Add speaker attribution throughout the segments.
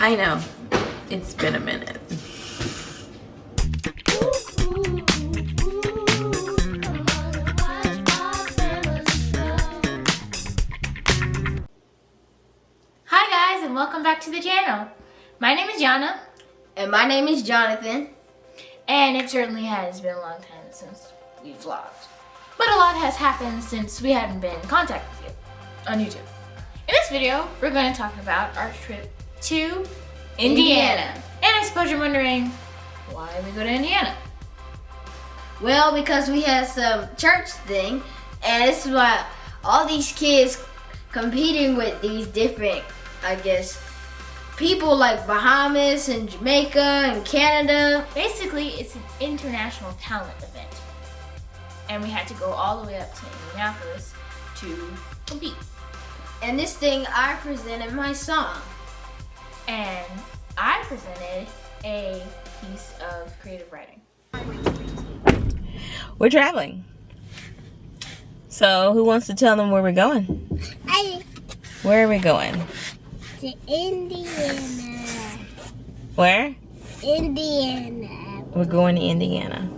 Speaker 1: I know. It's been a minute.
Speaker 2: Hi guys, and welcome back to the channel. My name is Yana.
Speaker 3: And my name is Jonathan.
Speaker 2: And it certainly has been a long time since we vlogged. But a lot has happened since we hadn't been in contact with you on YouTube. In this video, we're going to talk about our trip to Indiana. And I suppose you're wondering, why did we go to Indiana?
Speaker 3: Well, because we had some church thing, and this is why all these kids competing with these different, I guess, people like Bahamas and Jamaica and Canada.
Speaker 2: Basically, it's an international talent event. And we had to go all the way up to Indianapolis to compete.
Speaker 3: And this thing, I presented my song.
Speaker 2: And I presented a piece of creative writing.
Speaker 1: We're traveling. So who wants to tell them where we're going? Where are we going?
Speaker 4: To Indiana.
Speaker 1: Where?
Speaker 4: Indiana.
Speaker 1: We're going to Indiana.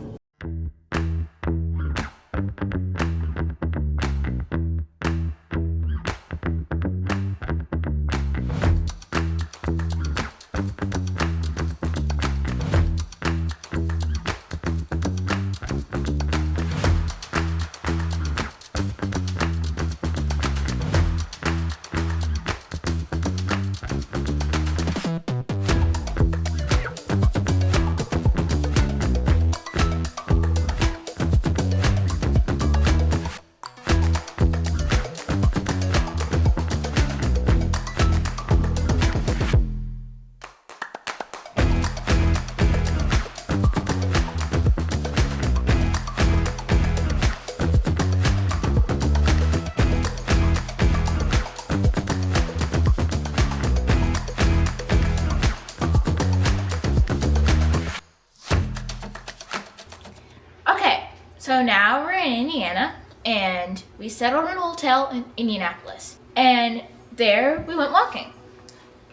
Speaker 2: So now we're in Indiana, and we settled in a hotel in Indianapolis. And there we went walking.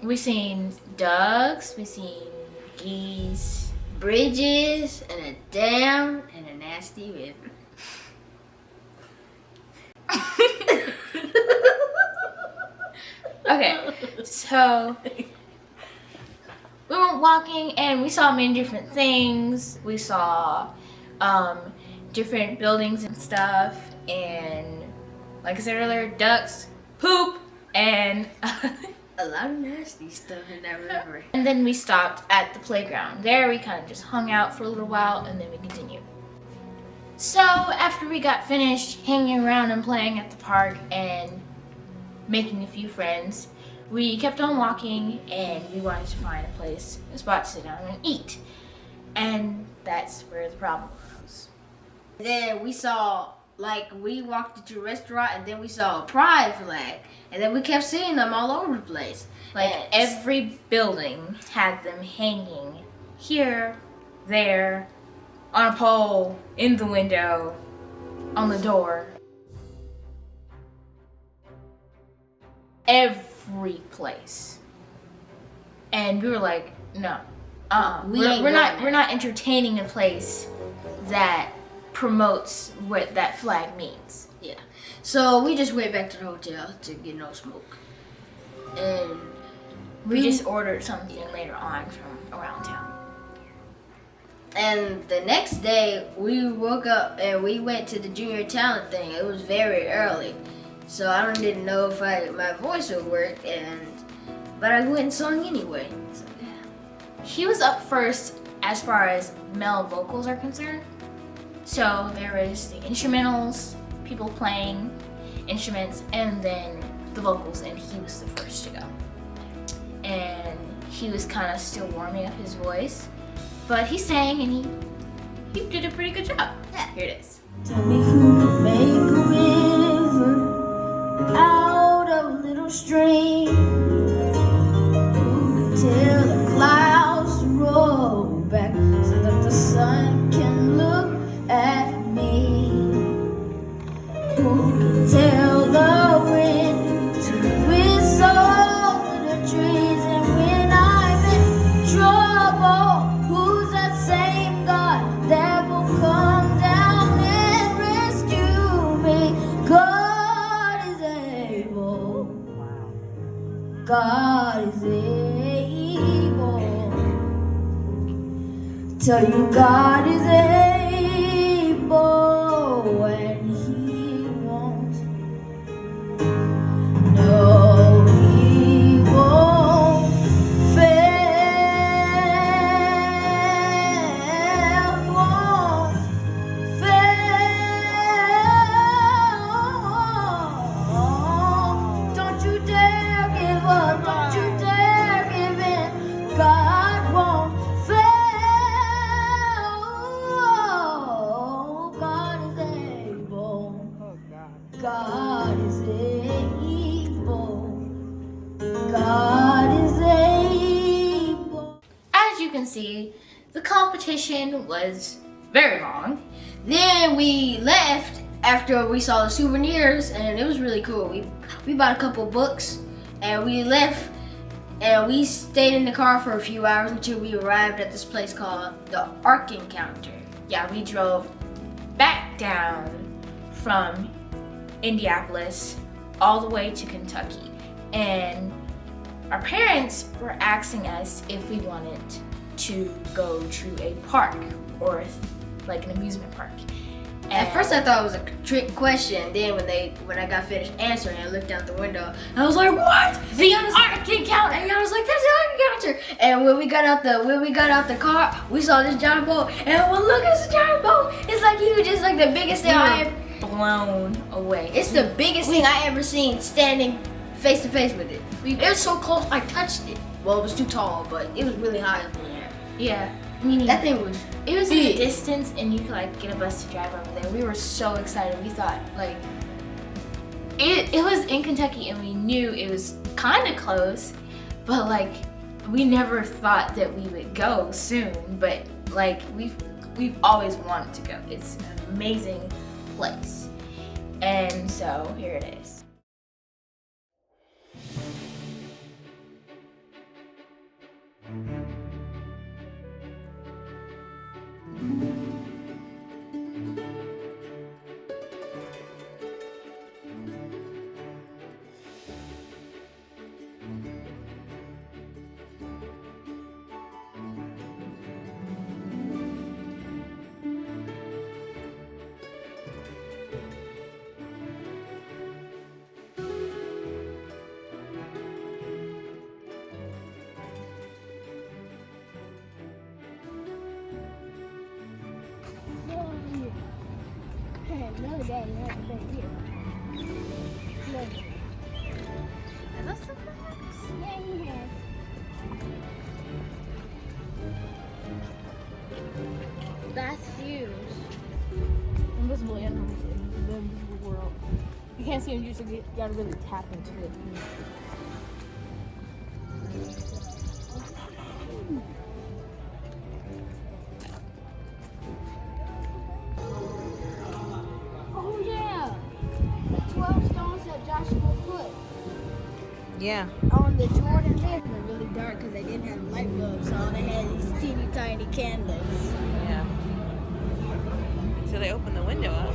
Speaker 2: We seen ducks, we seen geese,
Speaker 3: Bridges and a dam and a nasty river.
Speaker 2: Okay, so we went walking and we saw many different things. We saw different buildings and stuff, and like I said earlier, ducks, poop, and
Speaker 3: A lot of nasty stuff in that river.
Speaker 2: and then we stopped at the playground. There we kind of just hung out for a little while, and then we continued. So after we got finished hanging around and playing at the park and making a few friends, we kept on walking, and we wanted to find a spot to sit down and eat. And that's where the problem arose.
Speaker 3: Then we saw, we walked into a restaurant and then we saw a pride flag. And then we kept seeing them all over the place.
Speaker 2: Every building had them hanging here, there, on a pole, in the window, on the door. Every place. And we were like, no. We're not entertaining a place that promotes what that flag means.
Speaker 3: Yeah. So we just went back to the hotel to get no smoke. And
Speaker 2: we just ordered something later on from around town.
Speaker 3: And the next day we woke up and we went to the junior talent thing. It was very early. So I didn't know if my voice would work, but I went and sung anyway. So yeah.
Speaker 2: He was up first as far as male vocals are concerned. So there was the instrumentals, people playing instruments, and then the vocals, and he was the first to go. And he was kind of still warming up his voice, but he sang and he did a pretty good job. Yeah, here it is.
Speaker 3: Tell me who could make a river out of a little stream. Who could tell the clouds to roll back so that the sun can look at me? Who can tell the wind to whistle in the trees? And when I God is able. Tell you God is able and He won't. No, He won't fail. Won't fail. Don't you dare give up. Don't you dare give in. God won't fail. God is able. God is able. God is able.
Speaker 2: As you can see, the competition was very long.
Speaker 3: Then we left after we saw the souvenirs, and it was really cool. We bought a couple books, and we left, and we stayed in the car for a few hours until we arrived at this place called the Ark Encounter.
Speaker 2: Yeah, we drove back down from Indianapolis all the way to Kentucky, and our parents were asking us if we wanted to go to a park or like an amusement park.
Speaker 3: At first I thought it was a trick question. Then when I got finished answering, I looked out the window and I was like, "What?
Speaker 2: The Ark Encounter!"
Speaker 3: And I was like, "That's the Ark Encounter!" And when we got out the car, we saw this giant boat. And well, look, it's a giant boat. It's like huge. It's like the biggest thing I ever.
Speaker 2: Blown away.
Speaker 3: It's the biggest thing I ever seen standing face to face with it. It was so close I touched it. Well, it was too tall, but it was really high up in the air.
Speaker 2: Yeah.
Speaker 3: That thing was.
Speaker 2: It was in
Speaker 3: big.
Speaker 2: the distance, and you could like get a bus to drive over there. We were so excited. We thought like it was in Kentucky, and we knew it was kind of close, but like we never thought that we would go soon. But like we've always wanted to go. It's an amazing place, and so here it is.
Speaker 4: No, Daddy, not the here. No.
Speaker 2: Are those the flags?
Speaker 4: Yeah, he has.
Speaker 1: That's huge. Invisible animals in the invisible world. You can't see them, you just gotta really tap into it.
Speaker 4: Oh, yeah. The 12 stones that Joshua put
Speaker 1: Yeah.
Speaker 4: on the Jordan River were really dark because they didn't have light bulbs, so all they had these teeny tiny candles.
Speaker 1: Yeah. So they opened the window up.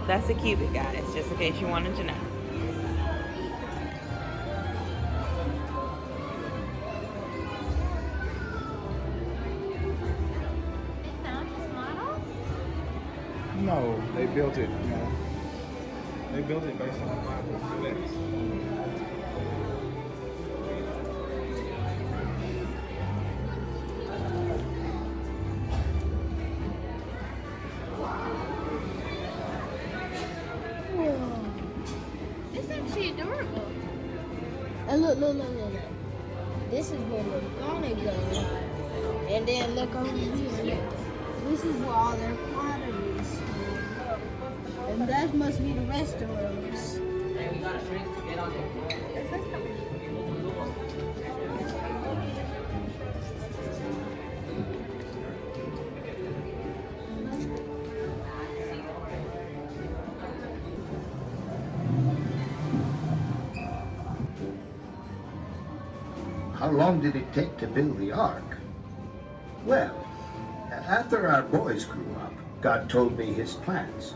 Speaker 1: That's a cubit, guys, just in case you wanted to know.
Speaker 5: No, they built it. You know, they built it based on specs.
Speaker 4: It's actually adorable. And look. This this is where we're gonna go. And then look over here. This is where all their pottery is stored. And that must be the rest of those.
Speaker 6: How long did it take to build the Ark? Well, after our boys grew up, God told me his plans.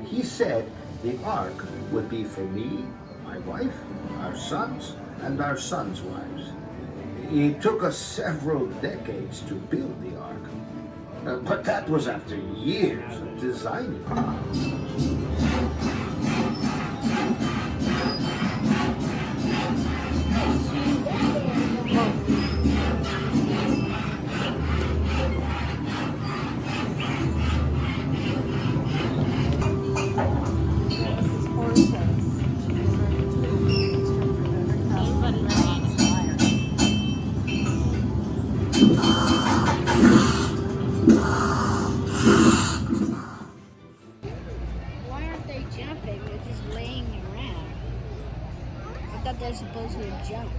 Speaker 6: He said the Ark would be for me, my wife, our sons, and our sons' wives. It took us several decades to build the Ark, but that was after years of designing it.
Speaker 4: Why aren't they jumping? They're just laying around. I thought they're supposed to jump.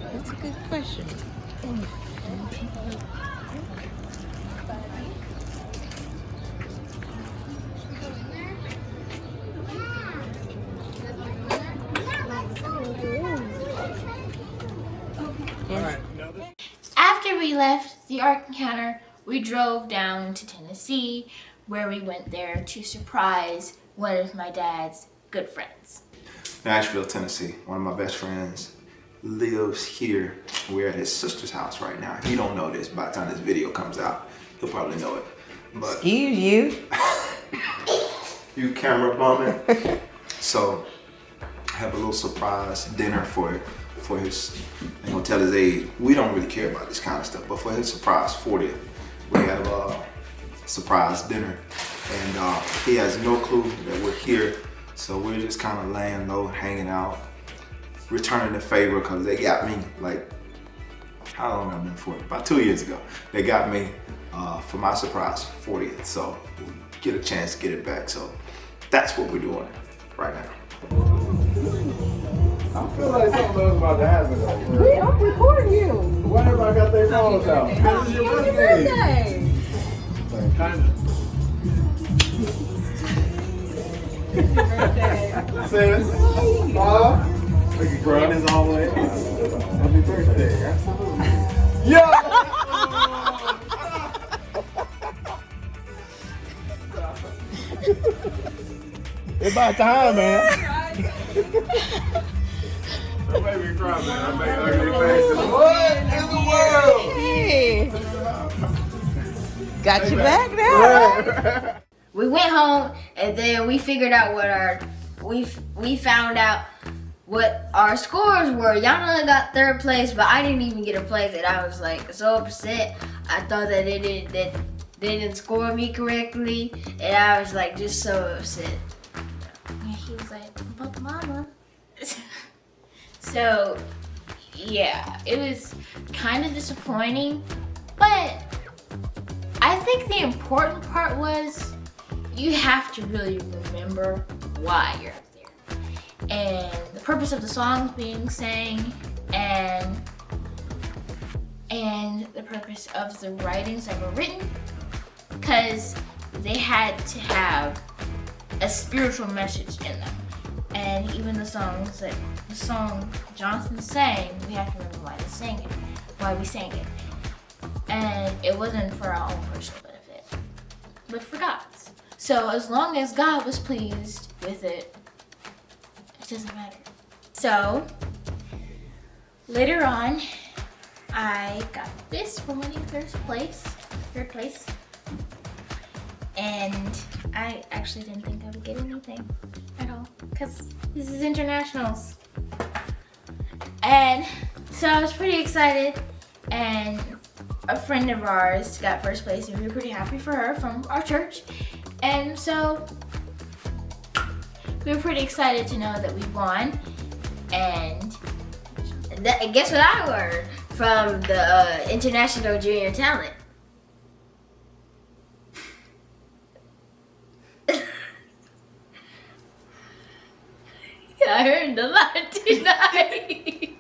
Speaker 7: That's a good question.
Speaker 2: After we left the Ark Encounter, we drove down to Tennessee, where we went there to surprise one of my dad's good friends.
Speaker 5: Nashville, Tennessee. One of my best friends lives here. We're at his sister's house right now. He don't know this. By the time this video comes out, he'll probably know it. But
Speaker 7: Excuse you.
Speaker 5: you camera bumming. So I have a little surprise dinner for his, I'm gonna tell his age. We don't really care about this kind of stuff, but for his surprise 40th, we have a surprise dinner. And he has no clue that we're here. So we're just kind of laying low, hanging out, returning the favor, because they got me, like, how long I've been 40? About 2 years ago. They got me for my surprise 40th. So we'll get a chance to get it back. So that's what we're doing right now.
Speaker 8: I feel like something else about to happen though.
Speaker 7: Wait, I'm recording you.
Speaker 8: Why everybody got their phones out? Because it's your birthday. Kind of. Sis, Mom, look at Grant as always. Happy birthday. Absolutely. Yeah! It's about time, man. Don't make me cry, man. I make ugly faces. What in the world?
Speaker 7: Hey. Got you back now.
Speaker 3: We went home and then we figured out what we found out what our scores were. Yana got third place, but I didn't even get a place, and I was like so upset. I thought that they didn't score me correctly, and I was like just so upset.
Speaker 2: And he was like, but mama. So, yeah, it was kind of disappointing, but I think the important part was you have to really remember why you're up there and the purpose of the songs being sang and the purpose of the writings that were written, because they had to have a spiritual message in them. And even the song Jonathan sang, we have to remember why we sang it. And it wasn't for our own personal benefit, but for God's. So as long as God was pleased with it, it doesn't matter. So later on, I got this for winning third place. And I actually didn't think I would get anything at all, because this is internationals. And so I was pretty excited, and a friend of ours got first place, and we were pretty happy for her from our church. And so we were pretty excited to know that we won. And
Speaker 3: Guess what I learned from the International Junior Talent?
Speaker 2: I heard a lot tonight.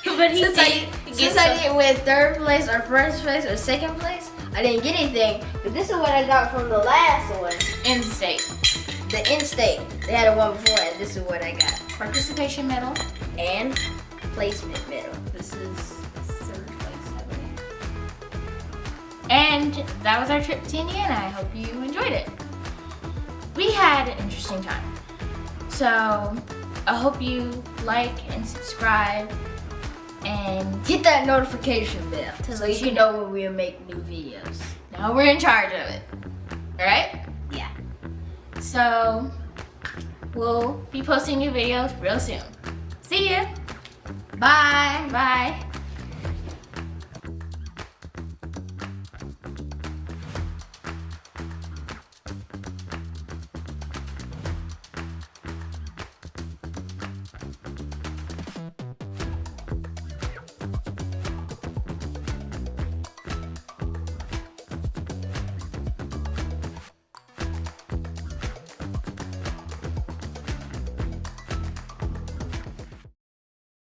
Speaker 2: But
Speaker 3: Since I didn't win third place or first place or second place, I didn't get anything. But this is what I got from the last one.
Speaker 2: in state
Speaker 3: The in-state. They had a one before, and this is what I got.
Speaker 2: participation medal.
Speaker 3: And placement medal.
Speaker 2: This is third place, I believe. And that was our trip to Indiana. I hope you enjoyed it. We had an interesting time. So I hope you like and subscribe and
Speaker 3: Hit that notification bell so
Speaker 2: let
Speaker 3: you
Speaker 2: you
Speaker 3: can know when we make new videos.
Speaker 2: now we're in charge of it. Alright?
Speaker 3: Yeah.
Speaker 2: So we'll be posting new videos real soon. See ya!
Speaker 3: Bye.
Speaker 2: Bye!